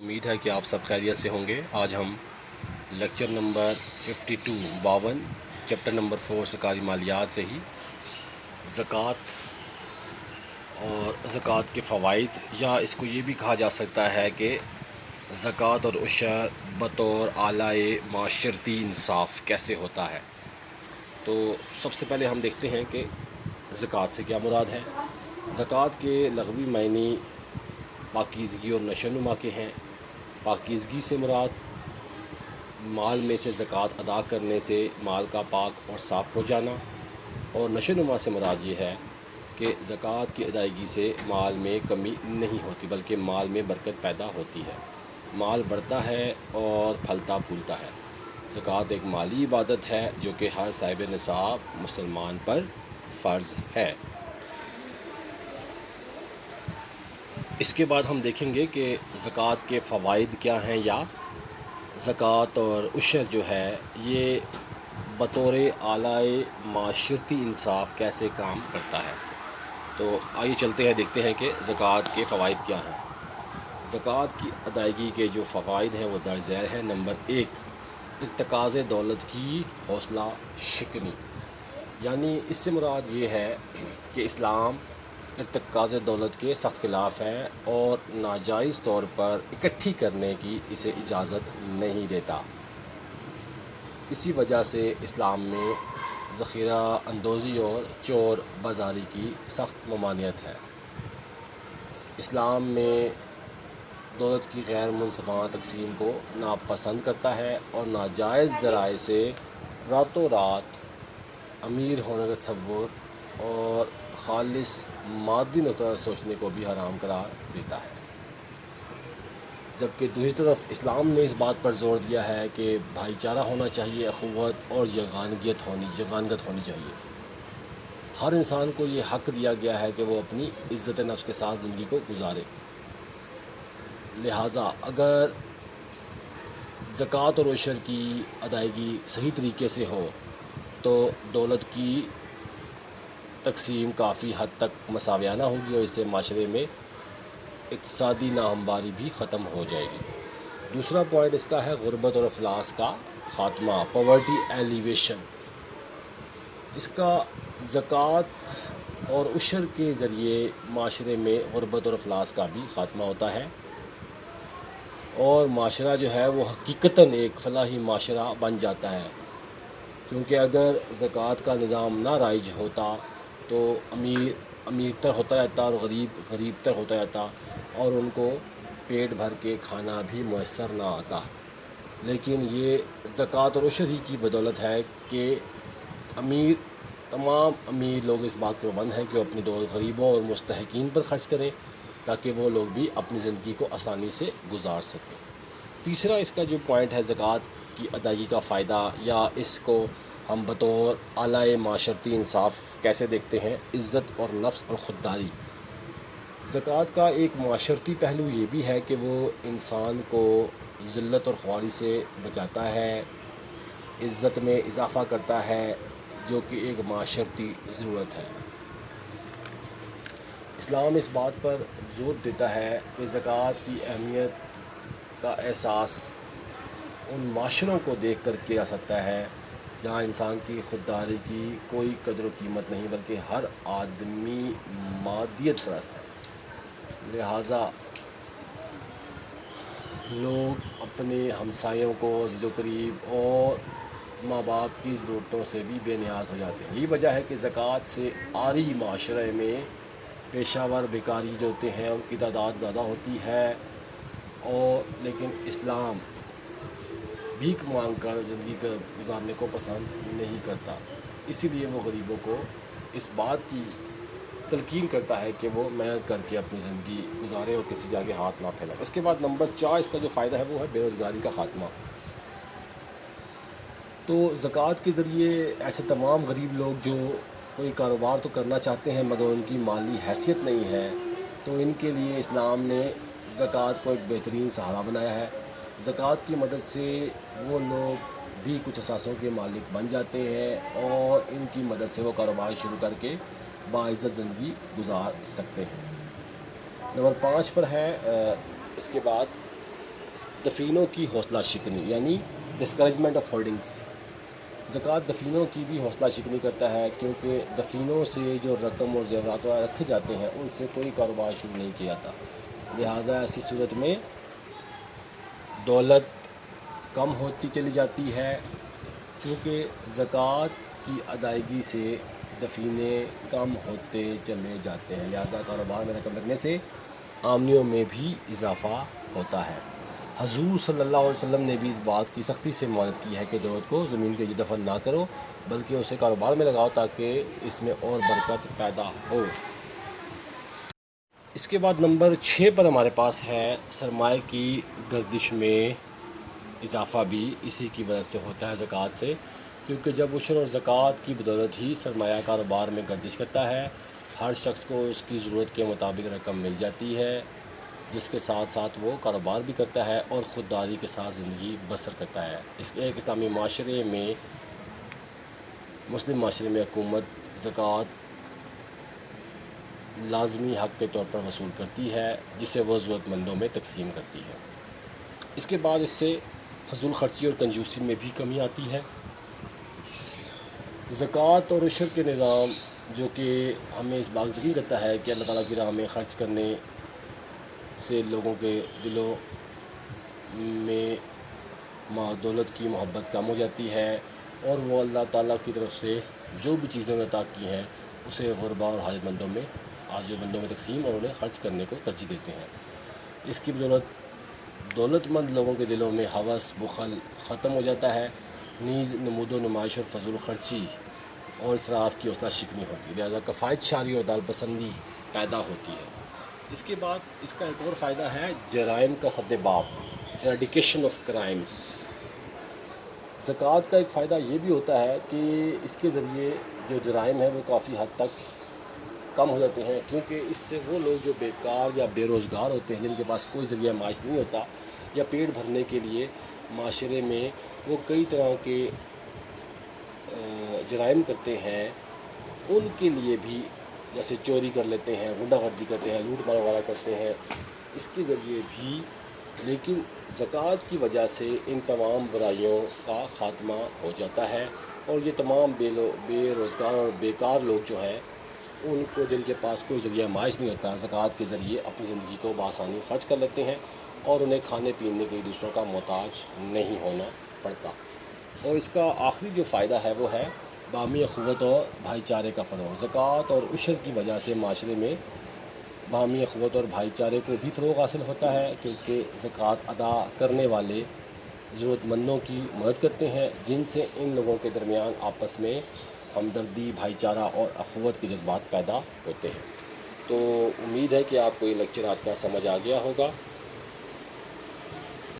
امید ہے کہ آپ سب خیریت سے ہوں گے۔ آج ہم لیکچر نمبر 52 چیپٹر نمبر 4 سرکاری مالیات سے ہی زکوٰۃ اور زکوٰۃ کے فوائد، یا اس کو یہ بھی کہا جا سکتا ہے کہ زکوٰۃ اور عشر بطور اعلیٰ معاشرتی انصاف کیسے ہوتا ہے۔ تو سب سے پہلے ہم دیکھتے ہیں کہ زکوٰۃ سے کیا مراد ہے۔ زکوٰۃ کے لغوی معنی پاکیزگی اور نشوونما کے ہیں۔ پاکیزگی سے مراد مال میں سے زکوٰۃ ادا کرنے سے مال کا پاک اور صاف ہو جانا، اور نشوونما سے مراد یہ ہے کہ زکوٰۃ کی ادائیگی سے مال میں کمی نہیں ہوتی بلکہ مال میں برکت پیدا ہوتی ہے، مال بڑھتا ہے اور پھلتا پھولتا ہے۔ زکوٰۃ ایک مالی عبادت ہے جو کہ ہر صاحب نصاب مسلمان پر فرض ہے۔ اس کے بعد ہم دیکھیں گے کہ زکوٰۃ کے فوائد کیا ہیں، یا زکوٰۃ اور عشر جو ہے یہ بطور اعلیٰ معاشرتی انصاف کیسے کام کرتا ہے۔ تو آئیے چلتے ہیں، دیکھتے ہیں کہ زکوٰۃ کے فوائد کیا ہیں۔ زکوٰۃ کی ادائیگی کے جو فوائد ہیں وہ درج ذیل ہیں۔ نمبر 1، ارتکاز دولت کی حوصلہ شکنی، یعنی اس سے مراد یہ ہے کہ اسلام ارتکاز دولت کے سخت خلاف ہے اور ناجائز طور پر اکٹھی کرنے کی اسے اجازت نہیں دیتا۔ اسی وجہ سے اسلام میں ذخیرہ اندوزی اور چور بازاری کی سخت ممانعت ہے۔ اسلام میں دولت کی غیر منصفانہ تقسیم کو ناپسند کرتا ہے اور ناجائز ذرائع سے راتوں رات امیر ہونے کا تصور اور خالص مادی نقطہ سوچنے کو بھی حرام قرار دیتا ہے۔ جبکہ دوسری طرف اسلام نے اس بات پر زور دیا ہے کہ بھائی چارہ ہونا چاہیے، اخوت اور یگانگت ہونی چاہیے۔ ہر انسان کو یہ حق دیا گیا ہے کہ وہ اپنی عزت نفس کے ساتھ زندگی کو گزارے۔ لہٰذا اگر زکوٰۃ اور عشر کی ادائیگی صحیح طریقے سے ہو تو دولت کی تقسیم کافی حد تک مساویانہ ہوگی اور اس سے معاشرے میں اقتصادی ناہمواری بھی ختم ہو جائے گی۔ دوسرا پوائنٹ اس کا ہے غربت اور افلاس کا خاتمہ، پاورٹی ایلیویشن۔ اس کا زکوٰۃ اور عشر کے ذریعے معاشرے میں غربت اور افلاس کا بھی خاتمہ ہوتا ہے، اور معاشرہ جو ہے وہ حقیقتاً ایک فلاحی معاشرہ بن جاتا ہے، کیونکہ اگر زکوٰۃ کا نظام نہ رائج ہوتا تو امیر تر ہوتا جاتا اور غریب غریب تر ہوتا جاتا، اور ان کو پیٹ بھر کے کھانا بھی میسر نہ آتا۔ لیکن یہ زکوٰۃ اور عشر ہی کی بدولت ہے کہ تمام امیر لوگ اس بات کے پابند ہیں کہ وہ اپنی دولت غریبوں اور مستحقین پر خرچ کریں تاکہ وہ لوگ بھی اپنی زندگی کو آسانی سے گزار سکیں۔ تیسرا اس کا جو پوائنٹ ہے زکوٰۃ کی ادائیگی کا فائدہ، یا اس کو ہم بطور اعلیٰ معاشرتی انصاف کیسے دیکھتے ہیں، عزت اور نفس اور خودداری۔ زکوٰۃ کا ایک معاشرتی پہلو یہ بھی ہے کہ وہ انسان کو ذلت اور خواری سے بچاتا ہے، عزت میں اضافہ کرتا ہے، جو کہ ایک معاشرتی ضرورت ہے۔ اسلام اس بات پر زور دیتا ہے کہ زکوٰۃ کی اہمیت کا احساس ان معاشروں کو دیکھ کر کیا جا سکتا ہے جہاں انسان کی خودداری کی کوئی قدر و قیمت نہیں، بلکہ ہر آدمی مادیت پرست ہے۔ لہٰذا لوگ اپنے ہمسایوں کو، عزیز و قریب اور ماں باپ کی ضرورتوں سے بھی بے نیاز ہو جاتے ہیں۔ یہی وجہ ہے کہ زکوٰۃ سے عاری معاشرے میں پیشہ ور بیکاری جو ہوتے ہیں ان کی تعداد زیادہ ہوتی ہے، اور لیکن اسلام بھیک مانگ کر زندگی گزارنے کو پسند نہیں کرتا، اسی لیے وہ غریبوں کو اس بات کی تلقین کرتا ہے کہ وہ محنت کر کے اپنی زندگی گزارے اور کسی کے آگے ہاتھ نہ پھیلائے۔ اس کے بعد نمبر 4 اس کا جو فائدہ ہے وہ ہے بے روزگاری کا خاتمہ۔ تو زکوٰۃ کے ذریعے ایسے تمام غریب لوگ جو کوئی کاروبار تو کرنا چاہتے ہیں مگر ان کی مالی حیثیت نہیں ہے، تو ان کے لیے اسلام نے زکوٰۃ کو ایک بہترین سہارا بنایا ہے۔ زکوٰۃ کی مدد سے وہ لوگ بھی کچھ اثاثوں کے مالک بن جاتے ہیں اور ان کی مدد سے وہ کاروبار شروع کر کے باعزت زندگی گزار سکتے ہیں۔ نمبر 5 پر ہے اس کے بعد دفینوں کی حوصلہ شکنی یعنی ڈسکریجمنٹ آف ہولڈنگس۔ زکوٰۃ دفینوں کی بھی حوصلہ شکنی کرتا ہے، کیونکہ دفینوں سے جو رقم اور زیورات رکھے جاتے ہیں ان سے کوئی کاروبار شروع نہیں کیا جاتا، لہٰذا ایسی صورت میں دولت کم ہوتی چلی جاتی ہے، چونکہ زکوٰۃ کی ادائیگی سے دفینے کم ہوتے چلے جاتے ہیں، لہٰذا کاروبار میں رقم لگنے سے آمدنیوں میں بھی اضافہ ہوتا ہے۔ حضور صلی اللہ علیہ وسلم نے بھی اس بات کی سختی سے ممانعت کی ہے کہ دولت کو زمین کے نیچے دفن نہ کرو، بلکہ اسے کاروبار میں لگاؤ تاکہ اس میں اور برکت پیدا ہو۔ اس کے بعد نمبر 6 پر ہمارے پاس ہے سرمایہ کی گردش میں اضافہ بھی اسی کی وجہ سے ہوتا ہے زکوٰۃ سے، کیونکہ جب عشر اور زکوٰۃ کی بدولت ہی سرمایہ کاروبار میں گردش کرتا ہے، ہر شخص کو اس کی ضرورت کے مطابق رقم مل جاتی ہے، جس کے ساتھ ساتھ وہ کاروبار بھی کرتا ہے اور خودداری کے ساتھ زندگی بسر کرتا ہے۔ ایک اسلامی معاشرے میں، مسلم معاشرے میں حکومت زکوٰۃ لازمی حق کے طور پر وصول کرتی ہے، جسے وہ ضرورت مندوں میں تقسیم کرتی ہے۔ اس کے بعد اس سے فضول خرچی اور کنجوسی میں بھی کمی آتی ہے۔ زکوٰۃ اور عشر کے نظام جو کہ ہمیں اس بات یقین کرتا ہے کہ اللہ تعالیٰ کی راہ میں خرچ کرنے سے لوگوں کے دلوں میں دولت کی محبت کم ہو جاتی ہے، اور وہ اللہ تعالیٰ کی طرف سے جو بھی چیزیں عطا کی ہیں اسے غرباء اور حاجت مندوں میں تقسیم اور انہیں خرچ کرنے کو ترجیح دیتے ہیں۔ اس کی بدولت دولت مند لوگوں کے دلوں میں ہوس بخل ختم ہو جاتا ہے، نیز نمود و نمائش اور فضول خرچی اور اسراف کی حوصلہ شکنی ہوتی ہے، لہذا کفایت شاری اور دال پسندی پیدا ہوتی ہے۔ اس کے بعد اس کا ایک اور فائدہ ہے جرائم کا سد باب، ایریڈیکیشن آف کرائمز۔ زکوٰۃ کا ایک فائدہ یہ بھی ہوتا ہے کہ اس کے ذریعے جو جرائم ہیں وہ کافی حد تک کم ہو جاتے ہیں، کیونکہ اس سے وہ لوگ جو بیکار یا بے روزگار ہوتے ہیں، جن کے پاس کوئی ذریعہ معاش نہیں ہوتا، یا پیٹ بھرنے کے لیے معاشرے میں وہ کئی طرح کے جرائم کرتے ہیں، ان کے لیے بھی جیسے چوری کر لیتے ہیں، غنڈہ گردی کرتے ہیں، لوٹ مار وغیرہ کرتے ہیں، اس کے ذریعے بھی، لیکن زکوٰۃ کی وجہ سے ان تمام برائیوں کا خاتمہ ہو جاتا ہے، اور یہ تمام بے روزگار اور بیکار لوگ جو ہیں ان کو، جن کے پاس کوئی ذریعہ معاش نہیں ہوتا، زکوٰۃ کے ذریعے اپنی زندگی کو بآسانی خرچ کر لیتے ہیں، اور انہیں کھانے پینے کے دوسروں کا محتاج نہیں ہونا پڑتا۔ اور اس کا آخری جو فائدہ ہے وہ ہے باہمی اخوت اور بھائی چارے کا فروغ۔ زکوٰۃ اور عشر کی وجہ سے معاشرے میں باہمی اخوت اور بھائی چارے کو بھی فروغ حاصل ہوتا ہے، کیونکہ زکوٰۃ ادا کرنے والے ضرورت مندوں کی مدد کرتے ہیں، جن سے ان لوگوں کے درمیان آپس میں ہمدردی، بھائی چارہ اور اخوت کے جذبات پیدا ہوتے ہیں۔ تو امید ہے کہ آپ کو یہ لیکچر آج کا سمجھ آ گیا ہوگا۔